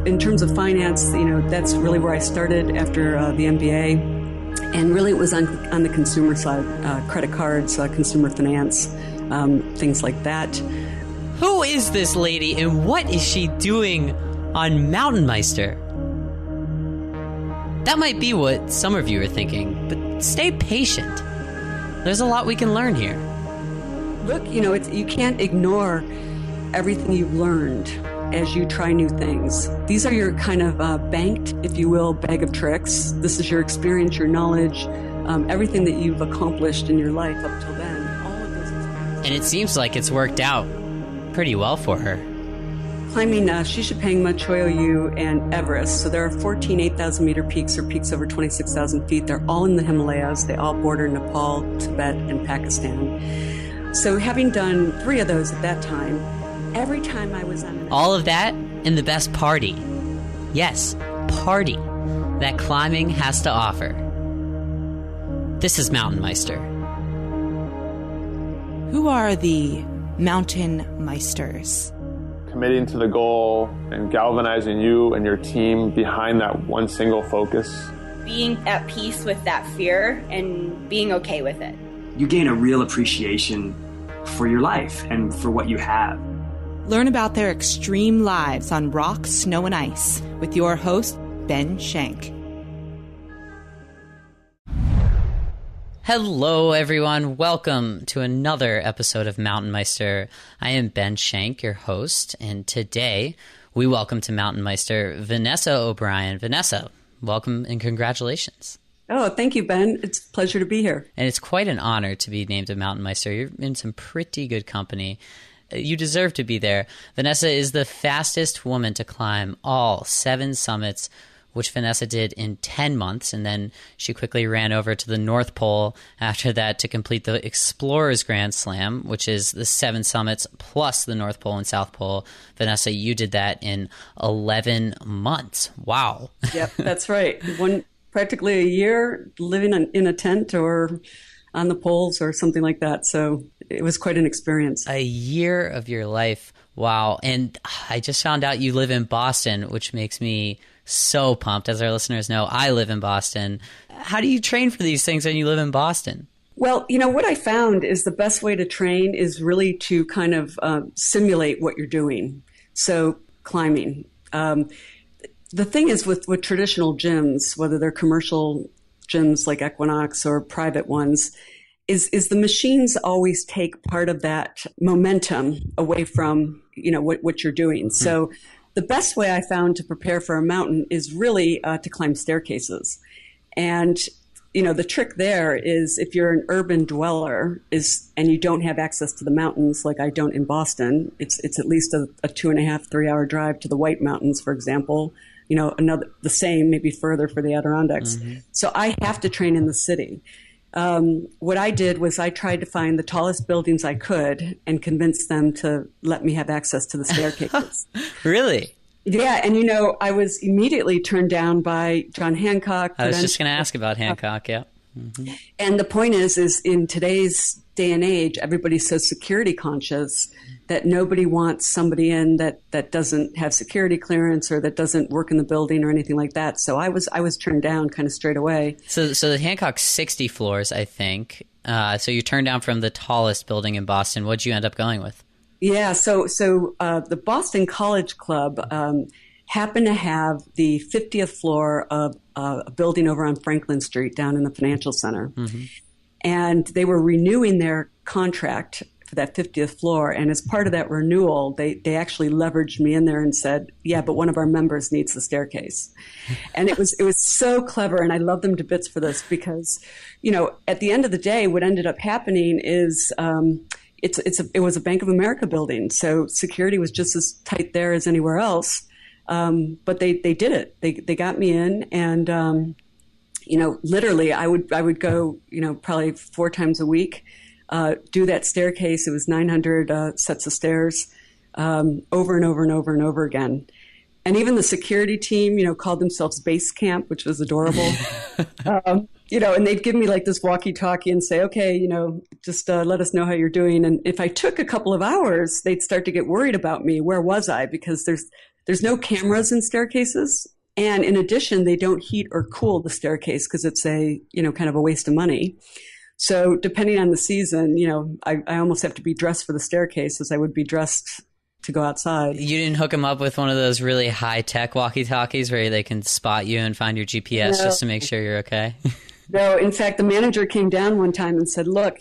in terms of finance, that's really where I started after the MBA. And really it was on the consumer side, credit cards, consumer finance, things like that. Who is this lady and what is she doing on MTNMeister? That might be what some of you are thinking, but stay patient. There's a lot we can learn here. Look, you can't ignore everything you've learned as you try new things. These are your kind of banked, if you will, bag of tricks. This is your experience, your knowledge, everything that you've accomplished in your life up till then. All of those experiences. And it seems like it's worked out pretty well for her. Climbing Shishapang, Machoyu, and Everest. So there are 14 8,000 meter peaks or peaks over 26,000 feet. They're all in the Himalayas. They all border Nepal, Tibet, and Pakistan. So having done 3 of those at that time, every time I was on all of that in the best party. Yes, party that climbing has to offer. This is MTNMeister. Who are the MTNMeisters? Committing to the goal and galvanizing you and your team behind that one single focus. Being at peace with that fear and being okay with it. You gain a real appreciation for your life and for what you have. Learn about their extreme lives on rock, snow, and ice with your host, Ben Shank. Hello, everyone. Welcome to another episode of MTNMeister. I am Ben Shank, your host, and today we welcome to MTNMeister Vanessa O'Brien. Vanessa, welcome and congratulations. Oh, thank you, Ben. It's a pleasure to be here. And it's quite an honor to be named a MTNMeister. You're in some pretty good company. You deserve to be there. Vanessa is the fastest woman to climb all 7 summits, which Vanessa did in 10 months, and then she quickly ran over to the North Pole after that to complete the Explorers Grand Slam, which is the 7 summits plus the North Pole and South Pole. Vanessa, you did that in 11 months. Wow. Yep, that's right. Practically a year living in a tent or on the poles or something like that. So it was quite an experience. A year of your life. Wow. And I just found out you live in Boston, which makes me so pumped. As our listeners know, I live in Boston. How do you train for these things when you live in Boston? Well, what I found is the best way to train is really to kind of simulate what you're doing. So climbing. The thing is with traditional gyms, whether they're commercial gyms like Equinox or private ones, is the machines always take part of that momentum away from, what you're doing. So the best way I found to prepare for a mountain is really to climb staircases. And, the trick there is if you're an urban dweller and you don't have access to the mountains like I don't in Boston, it's at least a 2.5, 3 hour drive to the White Mountains, for example. The same, maybe further for the Adirondacks. Mm-hmm. So I have to train in the city. What I did was I tried to find the tallest buildings I could and convince them to let me have access to the staircases. Really? Yeah. And, I was immediately turned down by John Hancock. I was just going to ask about Hancock, yeah. Mm-hmm. And the point is in today's day and age, everybody's so security conscious that nobody wants somebody in that doesn't have security clearance or that doesn't work in the building or anything like that. So I was turned down kind of straight away. So the Hancock's 60 floors, I think. So you turned down from the tallest building in Boston. What'd you end up going with? Yeah, so the Boston College Club happened to have the 50th floor of a building over on Franklin Street down in the Financial Center. Mm-hmm. And they were renewing their contract for that 50th floor. And as part of that renewal, they actually leveraged me in there and said, yeah, but one of our members needs the staircase. And it was so clever. And I love them to bits for this because, at the end of the day, what ended up happening is it was a Bank of America building. So security was just as tight there as anywhere else. But they did it. They got me in and, literally I would go, probably 4 times a week, do that staircase. It was 900 sets of stairs, over and over and over and over again. And even the security team, called themselves Base Camp, which was adorable. And they'd give me like this walkie-talkie and say, okay, just let us know how you're doing. And if I took a couple of hours, they'd start to get worried about me. Where was I? Because there's there's no cameras in staircases. And in addition, they don't heat or cool the staircase because it's a, kind of a waste of money. So depending on the season, I almost have to be dressed for the staircase as I would be dressed to go outside. You didn't hook them up with one of those really high-tech walkie-talkies where they can spot you and find your GPS just to make sure you're okay? No, in fact, the manager came down one time and said, look,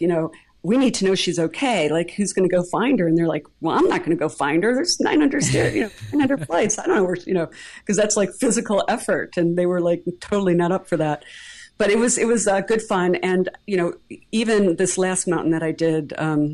we need to know she's okay. Like, who's going to go find her? And they're like, well, I'm not going to go find her. There's 900 900 flights. I don't know where, because that's like physical effort. And they were like totally not up for that. But it was good fun. And, even this last mountain that I did,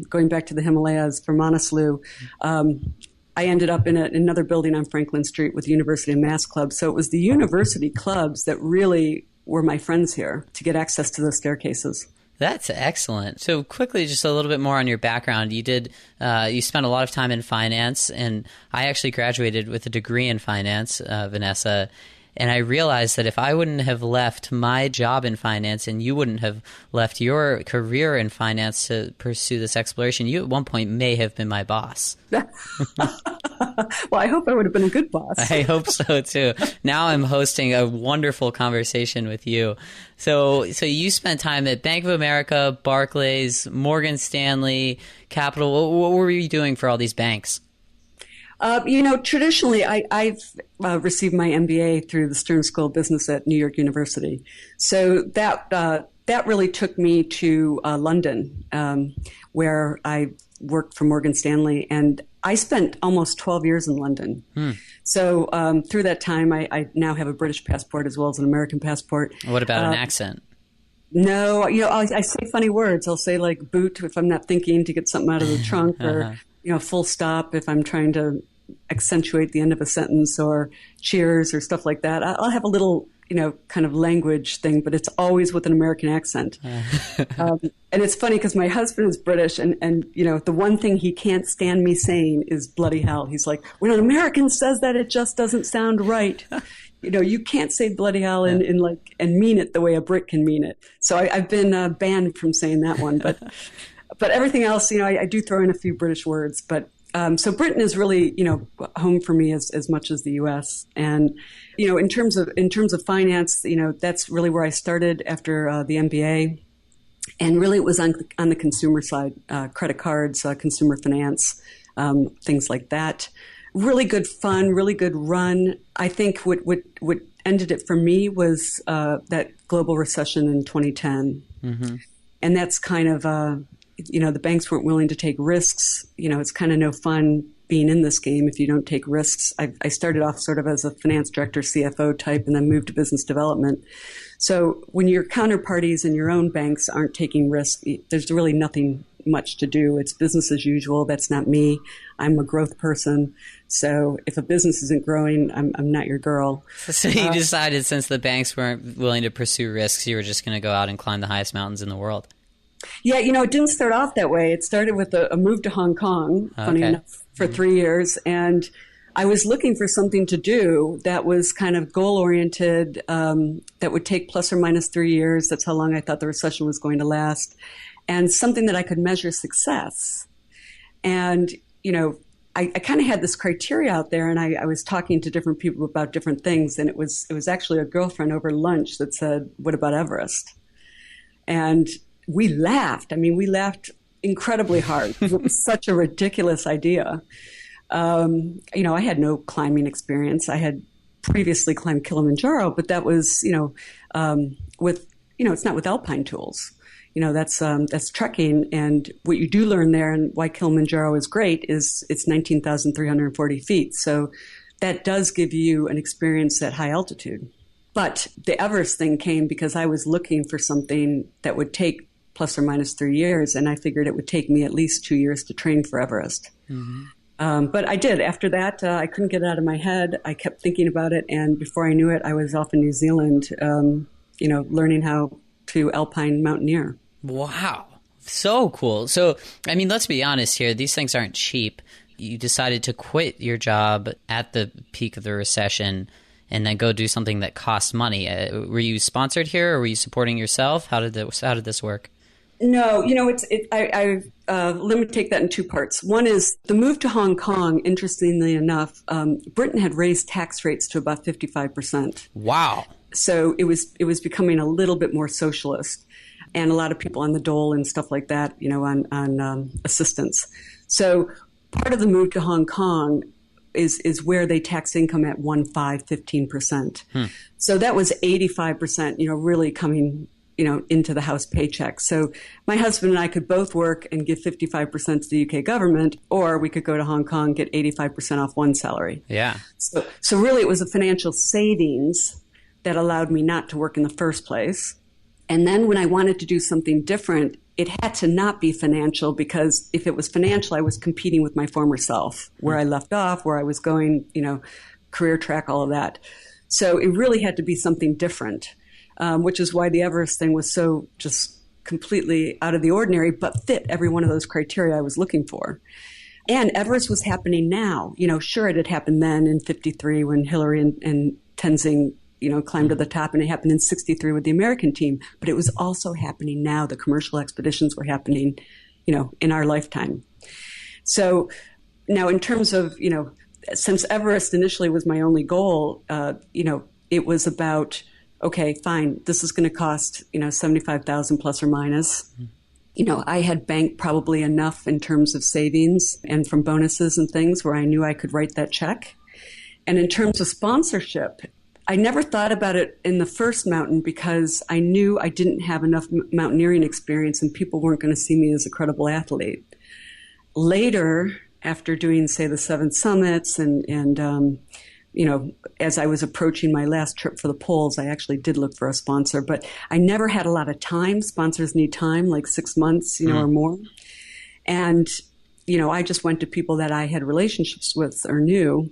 going back to the Himalayas for Manaslu, I ended up in another building on Franklin Street with the University of Mass Club. So it was the university clubs that really were my friends here to get access to those staircases. That's excellent. So quickly, just a little bit more on your background. You spent a lot of time in finance, and I actually graduated with a degree in finance, Vanessa. And I realized that if I wouldn't have left my job in finance and you wouldn't have left your career in finance to pursue this exploration, you at one point may have been my boss. Well, I hope I would have been a good boss. I hope so, too. Now I'm hosting a wonderful conversation with you. So you spent time at Bank of America, Barclays, Morgan Stanley, Capital. What were you doing for all these banks? Traditionally, I've received my MBA through the Stern School of Business at New York University. So that really took me to London, where I worked for Morgan Stanley, and I spent almost 12 years in London. So through that time, I now have a British passport as well as an American passport. What about an accent? No, I say funny words. I'll say like boot if I'm not thinking to get something out of the trunk, or full stop if I'm trying to accentuate the end of a sentence, or cheers or stuff like that. I'll have a little, kind of language thing, but it's always with an American accent. And it's funny because my husband is British, and the one thing he can't stand me saying is bloody hell. He's like, when an American says that, it just doesn't sound right. You can't say bloody hell and mean it the way a Brit can mean it. So I've been banned from saying that one, but everything else, I do throw in a few British words. But so Britain is really, home for me as much as the U.S. And in terms of finance, that's really where I started after the MBA. And really, it was on the consumer side, credit cards, consumer finance, things like that. Really good fun, really good run. I think what ended it for me was that global recession in 2010, and that's kind of the banks weren't willing to take risks. It's kind of no fun being in this game if you don't take risks. I started off sort of as a finance director, CFO type, and then moved to business development. So when your counterparties in your own banks aren't taking risks, there's really nothing much to do. It's business as usual. That's not me. I'm a growth person. So if a business isn't growing, I'm not your girl. So you decided, since the banks weren't willing to pursue risks, you were just going to go out and climb the highest mountains in the world. Yeah, it didn't start off that way. It started with a move to Hong Kong, funny enough, for 3 years. And I was looking for something to do that was kind of goal-oriented, that would take plus or minus 3 years. That's how long I thought the recession was going to last. And something that I could measure success. And, I kind of had this criteria out there, and I was talking to different people about different things. And it was actually a girlfriend over lunch that said, what about Everest? And we laughed. We laughed incredibly hard. It was such a ridiculous idea. I had no climbing experience. I had previously climbed Kilimanjaro, but that was, it's not with alpine tools. That's trekking. And what you do learn there, and why Kilimanjaro is great, is it's 19,340 feet. So that does give you an experience at high altitude. But the Everest thing came because I was looking for something that would take plus or minus 3 years, and I figured it would take me at least 2 years to train for Everest. But I did. After that, I couldn't get it out of my head. I kept thinking about it, and before I knew it, I was off in New Zealand, learning how to alpine mountaineer. Wow. So cool. So, let's be honest here. These things aren't cheap. You decided to quit your job at the peak of the recession and then go do something that costs money. Were you sponsored here, or were you supporting yourself? How did this work? No, I let me take that in two parts. One is the move to Hong Kong, interestingly enough, Britain had raised tax rates to about 55%. Wow. So it was becoming a little bit more socialist, and a lot of people on the dole and stuff like that, on assistance. So part of the move to Hong Kong is where they tax income at 15%. So that was 85%, really coming into the house paycheck. So my husband and I could both work and give 55% to the UK government, or we could go to Hong Kong, get 85% off one salary. Yeah. So really it was a financial savings that allowed me not to work in the first place. And then when I wanted to do something different, it had to not be financial, because if it was financial, I was competing with my former self, where I left off, where I was going, career track, all of that. So it really had to be something different. Which is why the Everest thing was so just completely out of the ordinary, but fit every one of those criteria I was looking for. And Everest was happening now. Sure, it had happened then in 53 when Hillary and Tenzing, climbed to the top, and it happened in 63 with the American team. But it was also happening now. The commercial expeditions were happening, in our lifetime. So now in terms of, since Everest initially was my only goal, it was about, okay, fine, this is going to cost, $75,000 plus or minus. I had banked probably enough in terms of savings and from bonuses and things where I knew I could write that check. And in terms of sponsorship, I never thought about it in the first mountain, because I knew I didn't have enough mountaineering experience and people weren't going to see me as a credible athlete. Later, after doing, say, the 7 summits and as I was approaching my last trip for the poles, I actually did look for a sponsor, but I never had a lot of time. Sponsors need time, like 6 months, or more. And, I just went to people that I had relationships with or knew,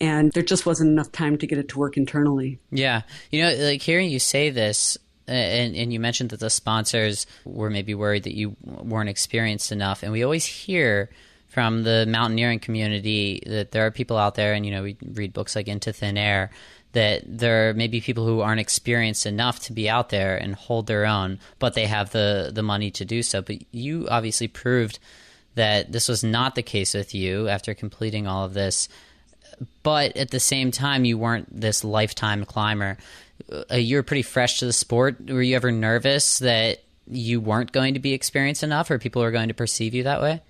and there just wasn't enough time to get it to work internally. Yeah. Like hearing you say this, and you mentioned that the sponsors were maybe worried that you weren't experienced enough. And we always hear from the mountaineering community that there are people out there, and, we read books like Into Thin Air, that there may be people who aren't experienced enough to be out there and hold their own, but they have the money to do so. But you obviously proved that this was not the case with you after completing all of this. But at the same time, you weren't this lifetime climber. You were pretty fresh to the sport. Were you ever nervous that you weren't going to be experienced enough, or people were going to perceive you that way?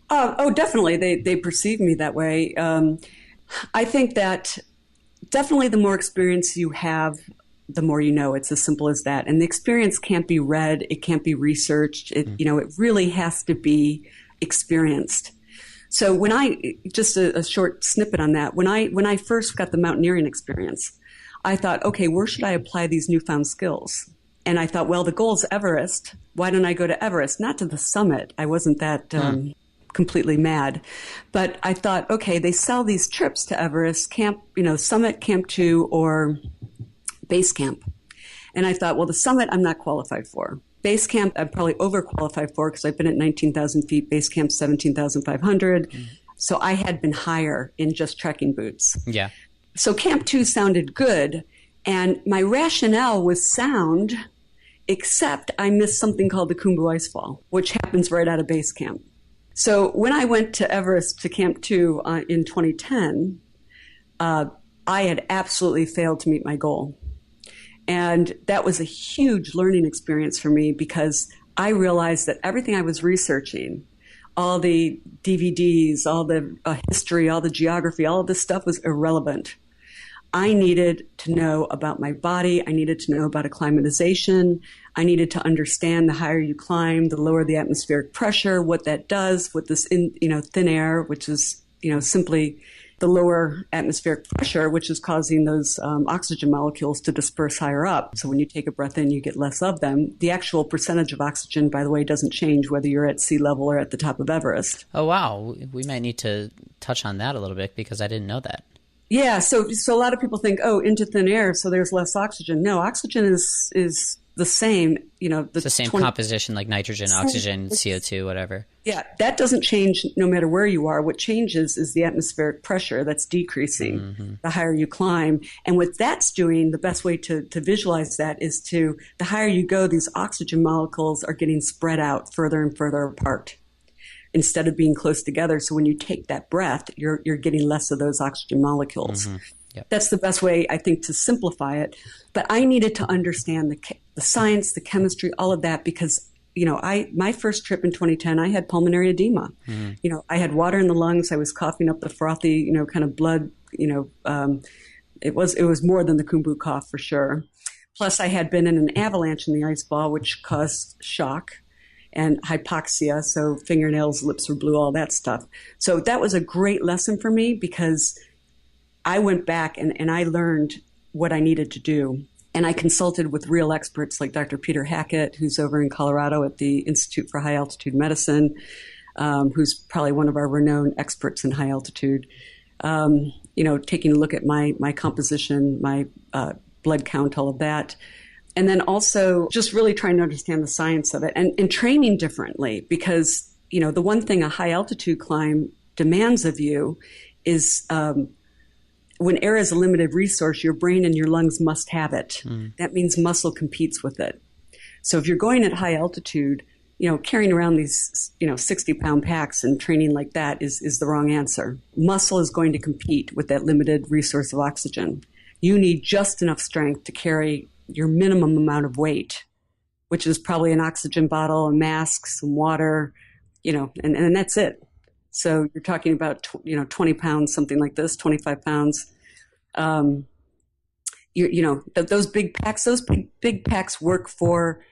Oh, definitely. They perceive me that way. I think that definitely the more experience you have, the more you know. It's as simple as that. And the experience can't be read. It can't be researched. It really has to be experienced. So just a short snippet on that, when I first got the mountaineering experience, I thought, okay, where should I apply these newfound skills? And I thought, well, the goal is Everest. Why don't I go to Everest? Not to the summit. I wasn't that completely mad. But I thought, okay, they sell these trips to Everest, camp, summit, camp 2, or base camp. And I thought, well, the summit I'm not qualified for. Base camp, I'm probably overqualified for, because I've been at 19,000 feet. Base camp, 17,500. So I had been higher in just trekking boots. Yeah. So camp 2 sounded good. And my rationale was sound, except I missed something called the Khumbu Icefall, which happens right out of base camp. So when I went to Everest to camp 2 in 2010, I had absolutely failed to meet my goal. And that was a huge learning experience for me, because I realized that everything I was researching, all the DVDs, all the history, all the geography, all of this stuff was irrelevant. I needed to know about my body. I needed to know about acclimatization. I needed to understand the higher you climb, the lower the atmospheric pressure, what that does with this, thin air, which is, simply the lower atmospheric pressure, which is causing those oxygen molecules to disperse higher up. So when you take a breath in, you get less of them. The actual percentage of oxygen, by the way, doesn't change whether you're at sea level or at the top of Everest. Oh, wow. We might need to touch on that a little bit, because I didn't know that. Yeah, so a lot of people think, into thin air, so there's less oxygen. No, oxygen is the same, it's the same composition, like nitrogen, oxygen, CO2, whatever. Yeah, that doesn't change no matter where you are. What changes is the atmospheric pressure that's decreasing the higher you climb. And what that's doing, the best way to visualize that is the higher you go, these oxygen molecules are getting spread out further and further apart. instead of being close together. So when you take that breath, you're getting less of those oxygen molecules. Mm-hmm. Yep. That's the best way, I think, to simplify it. But I needed to understand the science, the chemistry, all of that, because my first trip in 2010, I had pulmonary edema. Mm-hmm. I had water in the lungs. I was coughing up the frothy, kind of blood. It was more than the Kumbu cough for sure. Plus, I had been in an avalanche in the ice ball, which caused shock and hypoxia. So fingernails, lips were blue, all that stuff. So that was a great lesson for me, because I went back and I learned what I needed to do. And I consulted with real experts like Dr. Peter Hackett, who's over in Colorado at the Institute for High Altitude Medicine, who's probably one of our renowned experts in high altitude. Taking a look at my composition, my blood count, all of that. And then also just really trying to understand the science of it and training differently, because, the one thing a high altitude climb demands of you is when air is a limited resource, your brain and your lungs must have it. That means muscle competes with it. So if you're going at high altitude, carrying around these, 60-pound packs and training like that is the wrong answer. Muscle is going to compete with that limited resource of oxygen. You need just enough strength to carry your minimum amount of weight, which is probably an oxygen bottle, a mask, some water, and that's it. So you're talking about, 20 pounds, something like this, 25 pounds. Those big packs work for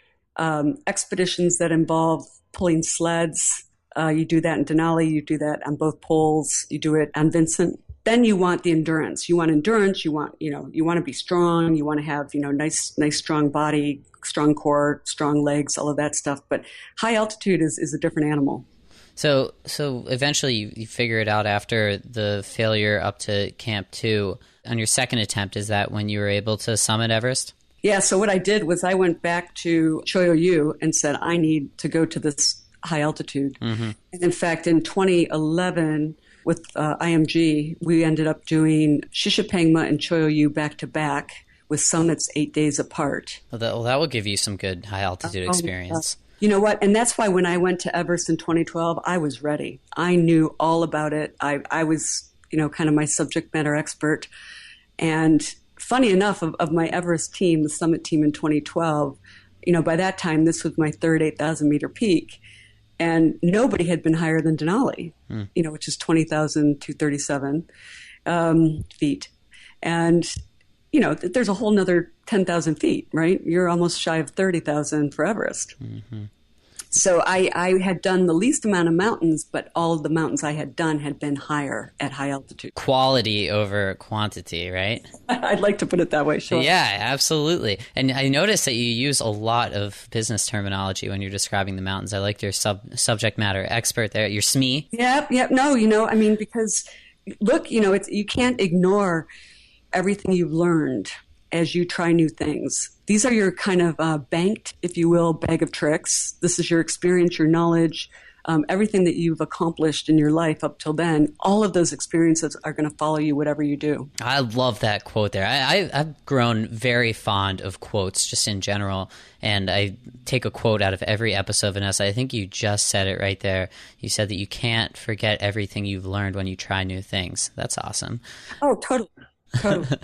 expeditions that involve pulling sleds. You do that in Denali. You do that on both poles. You do it on Vincent. Then you want the endurance. You want endurance. You want to be strong. You want to have, nice, strong body, strong core, strong legs, all of that stuff. But high altitude is a different animal. So eventually you figure it out after the failure up to Camp 2. On your second attempt, is that when you were able to summit Everest? Yeah, so what I did was I went back to Choyu and said, I need to go to this high altitude. Mm-hmm. And in fact, in 2011, with IMG, we ended up doing Shishapangma and Choyu back-to-back with summits 8 days apart. Well, that will give you some good high-altitude experience. You know what? And that's why when I went to Everest in 2012, I was ready. I knew all about it. I was, kind of my subject matter expert. And funny enough, of my Everest team, the summit team in 2012, by that time, this was my third 8,000 meter peak. And nobody had been higher than Denali, which is 20,237 feet. And, there's a whole nother 10,000 feet, right? You're almost shy of 30,000 for Everest. Mm-hmm. So I had done the least amount of mountains, but all of the mountains I had done had been higher at high altitude. Quality over quantity, right? I'd like to put it that way, sure. Yeah, absolutely. And I noticed that you use a lot of business terminology when you're describing the mountains. I liked your subject matter expert there, your SME. Yep. No, because look, you can't ignore everything you've learned as you try new things. These are your kind of banked, if you will, bag of tricks. This is your experience, your knowledge, everything that you've accomplished in your life up till then. All of those experiences are going to follow you whatever you do. I love that quote there. I've grown very fond of quotes just in general, and I take a quote out of every episode, Vanessa. I think you just said it right there. You said that you can't forget everything you've learned when you try new things. That's awesome. Oh, totally. Totally.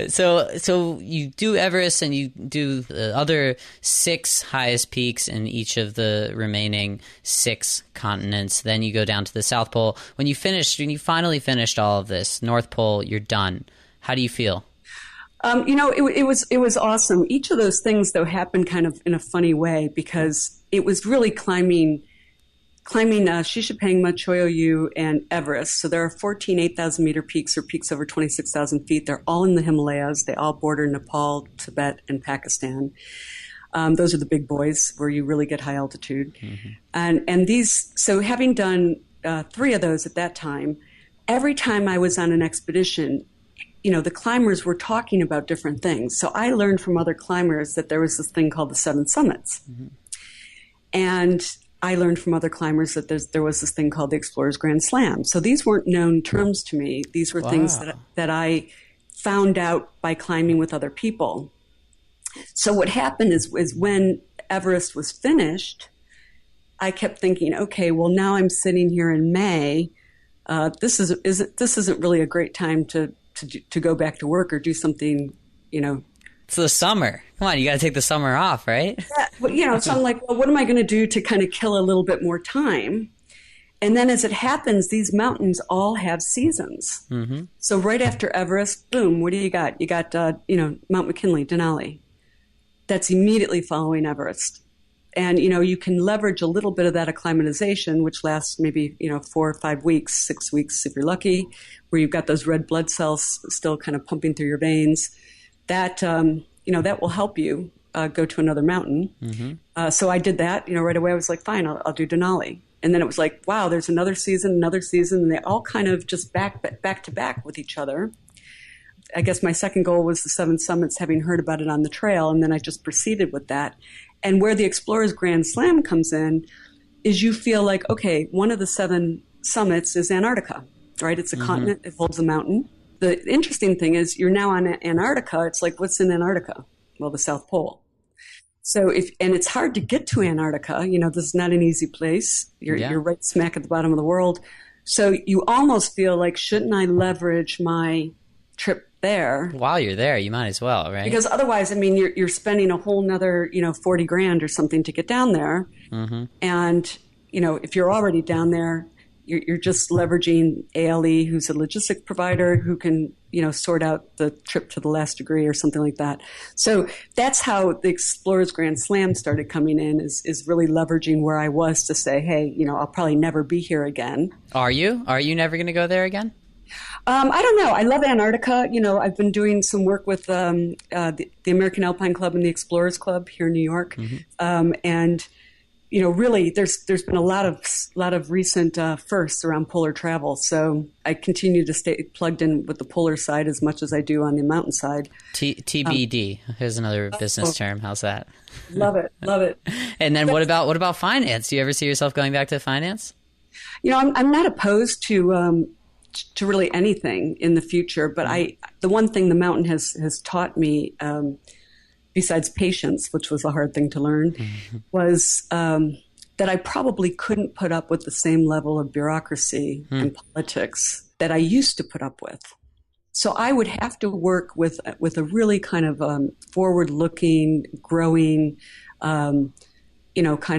So you do Everest and you do the other 6 highest peaks in each of the remaining 6 continents. Then you go down to the South Pole. When you finally finished all of this, North Pole, you're done. How do you feel? It was awesome. Each of those things, though, happened kind of in a funny way, because it was really climbing Shishapangma, Choyu, and Everest. So there are 14 8,000 meter peaks, or peaks over 26,000 feet. They're all in the Himalayas. They all border Nepal, Tibet, and Pakistan. Those are the big boys where you really get high altitude. Mm-hmm. And these, so having done 3 of those at that time, every time I was on an expedition, the climbers were talking about different things. So I learned from other climbers that there was this thing called the 7 summits. Mm-hmm. And I learned from other climbers that there was this thing called the Explorer's Grand Slam. So these weren't known terms to me. These were things that I found out by climbing with other people. So what happened is when Everest was finished, I kept thinking, okay, well, now I'm sitting here in May. This isn't really a great time to go back to work or do something, It's the summer. Come on, you got to take the summer off, right? Yeah, but, so I'm like, well, what am I going to do to kind of kill a little bit more time? And then as it happens, these mountains all have seasons. Mm-hmm. So right after Everest, boom, what do you got? You got, Mount McKinley, Denali. That's immediately following Everest. And, you can leverage a little bit of that acclimatization, which lasts maybe, 4 or 5 weeks, 6 weeks if you're lucky, where you've got those red blood cells still kind of pumping through your veins. That, that will help you go to another mountain. Mm-hmm. So I did that, right away. I was like, fine, I'll do Denali. And then it was like, wow, there's another season, and they all kind of just back to back with each other. I guess my second goal was the 7 summits, having heard about it on the trail, and then I just proceeded with that. And where the Explorers Grand Slam comes in is you feel like, okay, one of the 7 summits is Antarctica, right? It's a continent, it holds a mountain. The interesting thing is you're now on Antarctica. It's like, what's in Antarctica? Well, the South Pole. So and it's hard to get to Antarctica. This is not an easy place. You're right smack at the bottom of the world. So you almost feel like, shouldn't I leverage my trip there? While you're there, you might as well, right? Because otherwise, you're spending a whole nother, $40,000 or something to get down there. Mm-hmm. And, if you're already down there, you're just leveraging ALE, who's a logistic provider who can, sort out the trip to the last degree or something like that. So that's how the Explorers Grand Slam started coming in, is really leveraging where I was to say, hey, I'll probably never be here again. Are you? Are you never going to go there again? I don't know. I love Antarctica. I've been doing some work with the American Alpine Club and the Explorers Club here in New York. Mm-hmm. And really, there's been a lot of recent firsts around polar travel. So I continue to stay plugged in with the polar side as much as I do on the mountain side. TBD. Here's another business term. How's that? Love it. And then what about finance? Do you ever see yourself going back to finance? I'm not opposed to really anything in the future, but the one thing the mountain has taught me, besides patience, which was a hard thing to learn, was that I probably couldn't put up with the same level of bureaucracy and politics that I used to put up with. So I would have to work with a really kind of forward-looking, growing, kind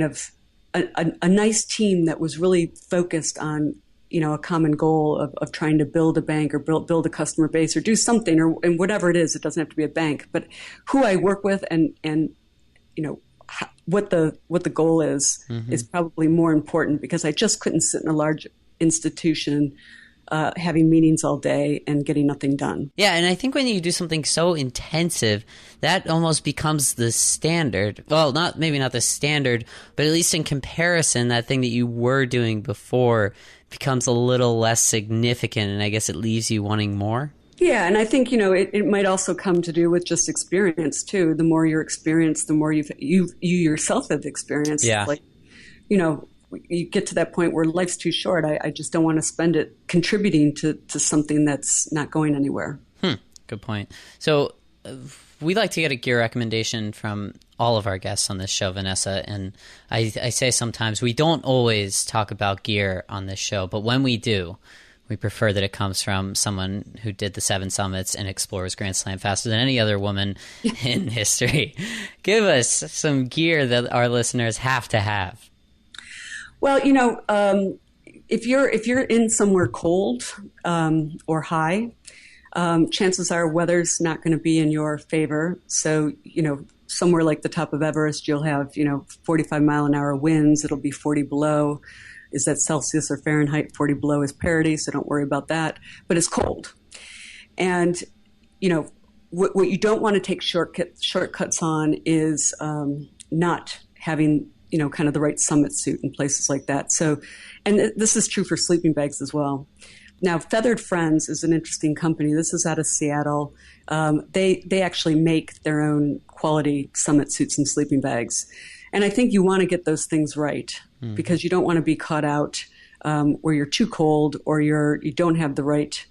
of a nice team that was really focused on a common goal of trying to build a bank or build a customer base or do something and whatever it is. It doesn't have to be a bank, but who I work with and what the goal is probably more important, because I just couldn't sit in a large institution having meetings all day and getting nothing done. Yeah, and I think when you do something so intensive, that almost becomes the standard. Well, maybe not the standard, but at least in comparison, that thing that you were doing before becomes a little less significant, and I guess it leaves you wanting more. Yeah, and I think, it might also come to do with just experience, too. The more you're experienced, the more you yourself have experienced. Yeah. Like, you get to that point where life's too short. I just don't want to spend it contributing to something that's not going anywhere. Good point. So we like to get a gear recommendation from all of our guests on this show, Vanessa, and I say sometimes we don't always talk about gear on this show, but when we do, we prefer that it comes from someone who did the 7 summits and Explorers Grand Slam faster than any other woman in history. Give us some gear that our listeners have to have. Well, if you're in somewhere cold or high, chances are weather's not going to be in your favor. So, somewhere like the top of Everest, you'll have, 45-mile-an-hour winds. It'll be 40 below. Is that Celsius or Fahrenheit? 40 below is parity, so don't worry about that. But it's cold. And, what you don't want to take shortcuts on is not having, kind of the right summit suit in places like that. So, and this is true for sleeping bags as well. Now, Feathered Friends is an interesting company. This is out of Seattle. They actually make their own quality summit suits and sleeping bags. And I think you want to get those things right because you don't want to be caught out where you're too cold or you don't have the right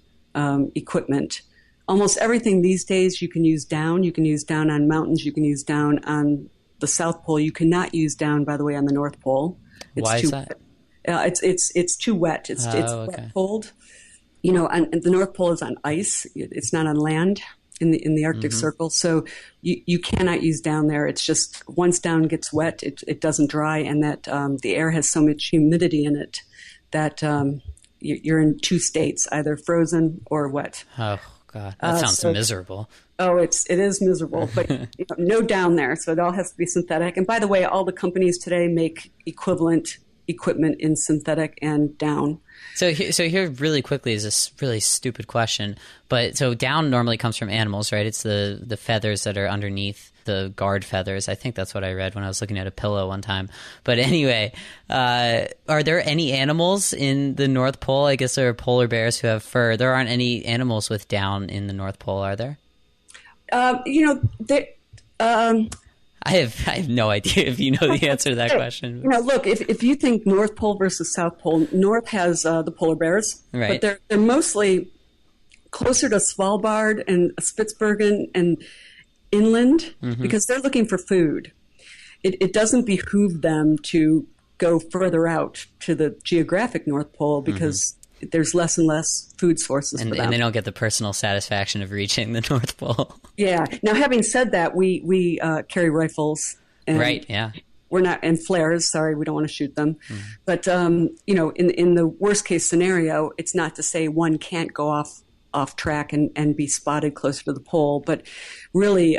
equipment. Almost everything these days you can use down. You can use down on mountains. You can use down on the South Pole. You cannot use down, by the way, on the North Pole. Why is that? It's too wet. It's okay. wet cold. And the North Pole is on ice. It's not on land in the Arctic Circle. So you cannot use down there. It's just once down gets wet, it doesn't dry, and that the air has so much humidity in it that you're in two states, either frozen or wet. Oh God, that sounds miserable. Oh, it is miserable, but no down there. So it all has to be synthetic. And by the way, all the companies today make equivalent equipment in synthetic and down. So here really quickly is this really stupid question, but so down normally comes from animals, right? It's the feathers that are underneath the guard feathers. I think that's what I read when I was looking at a pillow one time. But anyway, are there any animals in the North Pole? I guess there are polar bears who have fur. There aren't any animals with down in the North Pole, are there? I have no idea if you know the answer to that question. Look, if you think North Pole versus South Pole, North has the polar bears, right? But they're mostly closer to Svalbard and Spitsbergen and inland because they're looking for food. It doesn't behoove them to go further out to the geographic North Pole because there's less and less food sources for them. And they don't get the personal satisfaction of reaching the North Pole. Yeah. Now, having said that, we carry rifles. And right, yeah. We're not, and flares, sorry, we don't want to shoot them. But, in the worst case scenario, it's not to say one can't go off track and be spotted closer to the pole, but really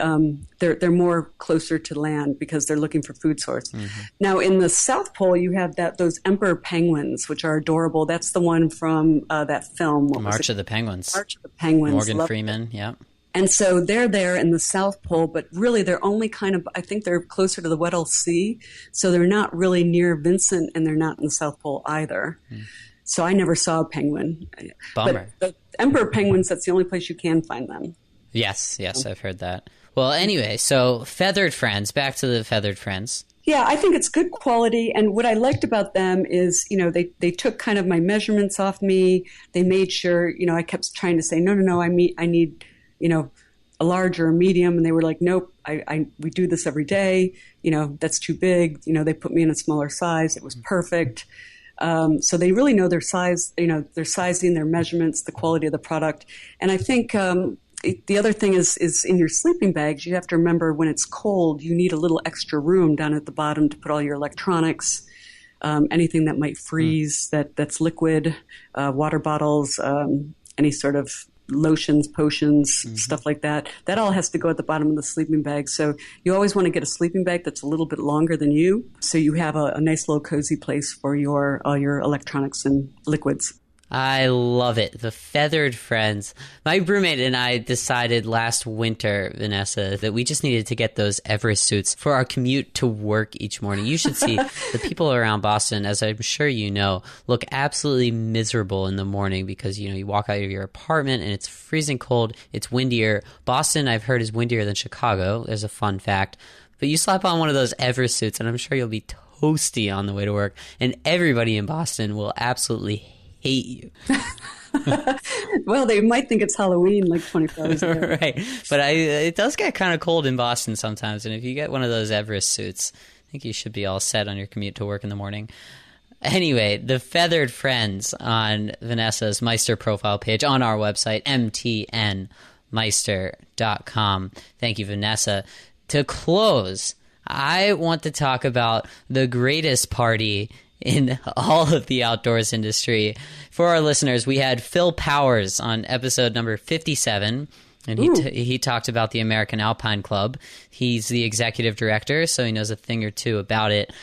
they're more closer to land because they're looking for food source. Now in the South Pole you have those emperor penguins, which are adorable. That's the one from that film, March of the Penguins. March of the Penguins. Morgan Freeman, yeah. And so they're there in the South Pole, but really they're only I think they're closer to the Weddell Sea, so they're not really near Vincent, and they're not in the South Pole either. So I never saw a penguin. Bummer. But the emperor penguins, that's the only place you can find them. Yes, I've heard that. Well, anyway, so feathered friends, back to the feathered friends. Yeah, I think it's good quality. And what I liked about them is, they took kind of my measurements off me. They made sure, I kept trying to say, no, I need, a large or a medium. And they were like, nope, we do this every day. That's too big. They put me in a smaller size. It was perfect. So they really know their size, their sizing, their measurements, the quality of the product. And I think the other thing is in your sleeping bags, you have to remember when it's cold, you need a little extra room down at the bottom to put all your electronics, anything that might freeze, that's liquid, water bottles, any sort of lotions, potions, stuff like that. That all has to go at the bottom of the sleeping bag. So you always want to get a sleeping bag that's a little bit longer than you, so you have a nice little cozy place for all your electronics and liquids. I love it. The feathered friends. My roommate and I decided last winter, Vanessa, that we just needed to get those Everest suits for our commute to work each morning. You should see the people around Boston, as I'm sure you know, look absolutely miserable in the morning because, you walk out of your apartment and it's freezing cold. It's windier. Boston, I've heard, is windier than Chicago. There's a fun fact. But you slap on one of those Everest suits and I'm sure you'll be toasty on the way to work. And everybody in Boston will absolutely hate you. Well, they might think it's Halloween like 24 hours ago. Right. But it does get kind of cold in Boston sometimes. And if you get one of those Everest suits, I think you should be all set on your commute to work in the morning. Anyway, the feathered friends on Vanessa's Meister profile page on our website, MTNMeister.com. Thank you, Vanessa. To close, I want to talk about the greatest party in all of the outdoors industry. For our listeners, we had Phil Powers on episode number 57, and he talked about the American Alpine Club. He's the executive director, so he knows a thing or two about it.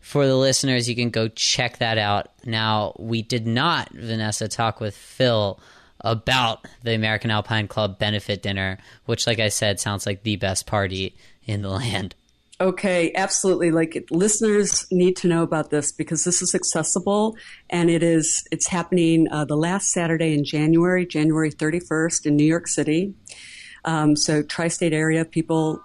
For the listeners, you can go check that out. Now, we did not, Vanessa, talk with Phil about the American Alpine Club benefit dinner, which, like I said, sounds like the best party in the land. Okay, absolutely. Listeners need to know about this because this is accessible, and it's happening the last Saturday in January 31st in New York City. So tri-state area people,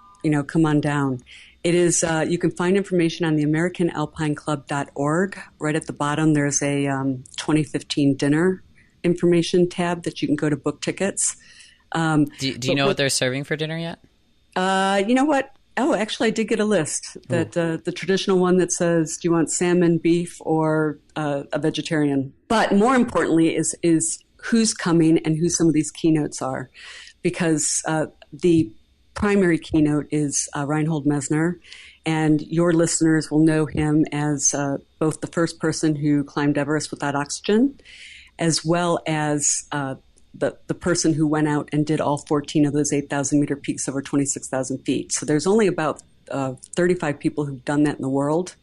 come on down. It is, you can find information on the AmericanAlpineClub.org. Right at the bottom, there's a 2015 dinner information tab that you can go to book tickets. Do you know what they're serving for dinner yet? You know what? Oh, actually, I did get a list. That the traditional one that says, "Do you want salmon, beef, or a vegetarian?" But more importantly, is who's coming and who some of these keynotes are, because the primary keynote is Reinhold Messner, and your listeners will know him as both the first person who climbed Everest without oxygen, as well as the person who went out and did all 14 of those 8,000-meter peaks over 26,000 feet. So there's only about 35 people who've done that in the world.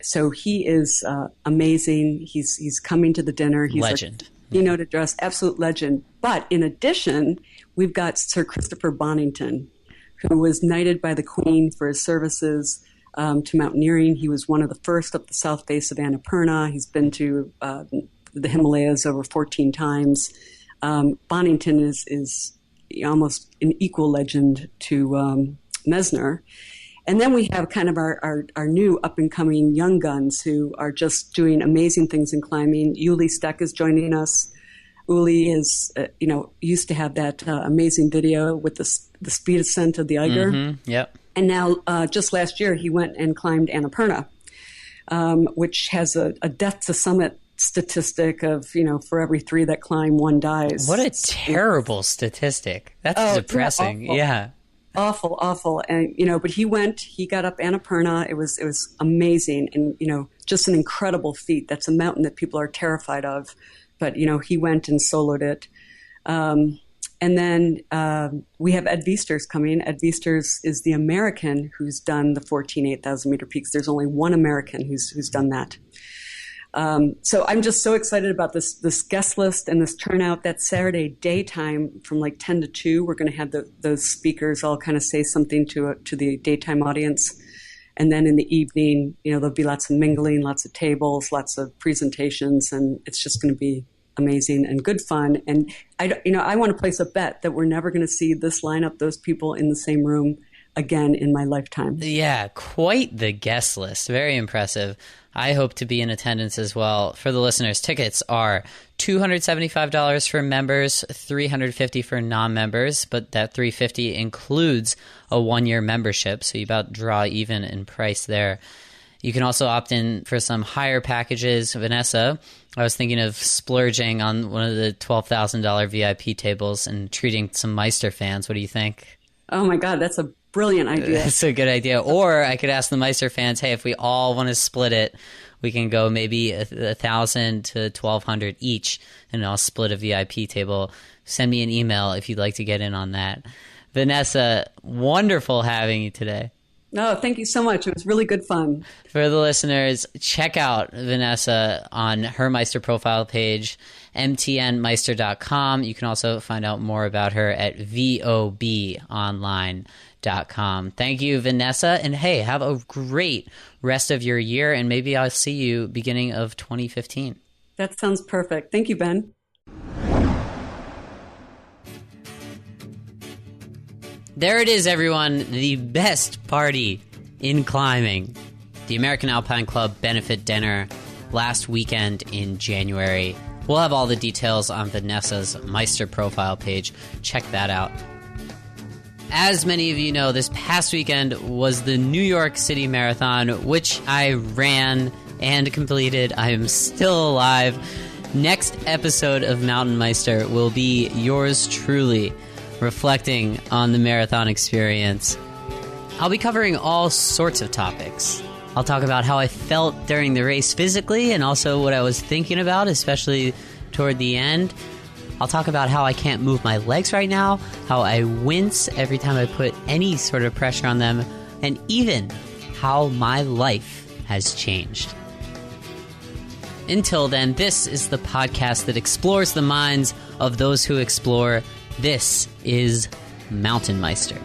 So he is amazing. He's coming to the dinner. He's legend. Keynote address, absolute legend. But in addition, we've got Sir Christopher Bonington, who was knighted by the Queen for his services to mountaineering. He was one of the first up the south face of Annapurna. He's been to the Himalayas over 14 times. Bonington is almost an equal legend to Messner. And then we have kind of our new up-and-coming young guns who are just doing amazing things in climbing. Uli Steck is joining us. Uli is, used to have that amazing video with the speed ascent of the Eiger. Mm-hmm. Yep. And now, just last year, he went and climbed Annapurna, which has a death to summit statistic of, for every 3 that climb, 1 dies. What a terrible statistic. That's depressing. Yeah. Awful. And, but he got up Annapurna. It was amazing. And, just an incredible feat. That's a mountain that people are terrified of. But, he went and soloed it. And then we have Ed Viesturs coming. Ed Viesturs is the American who's done the 14 8,000-meter peaks. There's only one American who's done that. So I'm just so excited about this guest list and this turnout. That Saturday daytime from like 10 to 2, we're going to have those speakers all kind of say something to the daytime audience. And then in the evening, there'll be lots of mingling, lots of tables, lots of presentations, and it's just going to be amazing and good fun. And I want to place a bet that we're never going to see this lineup, those people in the same room again in my lifetime. Yeah, quite the guest list. Very impressive. I hope to be in attendance as well. For the listeners, tickets are $275 for members, $350 for non-members, but that $350 includes a 1-year membership, so you about draw even in price there. You can also opt in for some higher packages. Vanessa, I was thinking of splurging on one of the $12,000 VIP tables and treating some Meister fans. What do you think? Oh my God, that's a brilliant idea. That's a good idea. Or I could ask the Meister fans, hey, if we all want to split it, we can go maybe 1,000 to 1,200 each, and I'll split a VIP table. Send me an email if you'd like to get in on that. Vanessa, wonderful having you today. No, thank you so much. It was really good fun. For the listeners, check out Vanessa on her Meister profile page, MTNMeister.com. You can also find out more about her at VOBonline.com. Thank you, Vanessa. And hey, have a great rest of your year, and maybe I'll see you beginning of 2015. That sounds perfect. Thank you, Ben. There it is, everyone. The best party in climbing. The American Alpine Club benefit dinner last weekend in January. We'll have all the details on Vanessa's Meister profile page. Check that out. As many of you know, this past weekend was the New York City Marathon, which I ran and completed. I am still alive. Next episode of Mountain Meister will be yours truly, reflecting on the marathon experience. I'll be covering all sorts of topics. I'll talk about how I felt during the race physically and also what I was thinking about, especially toward the end. I'll talk about how I can't move my legs right now, how I wince every time I put any sort of pressure on them, and even how my life has changed. Until then, this is the podcast that explores the minds of those who explore. This is Mountain Meister.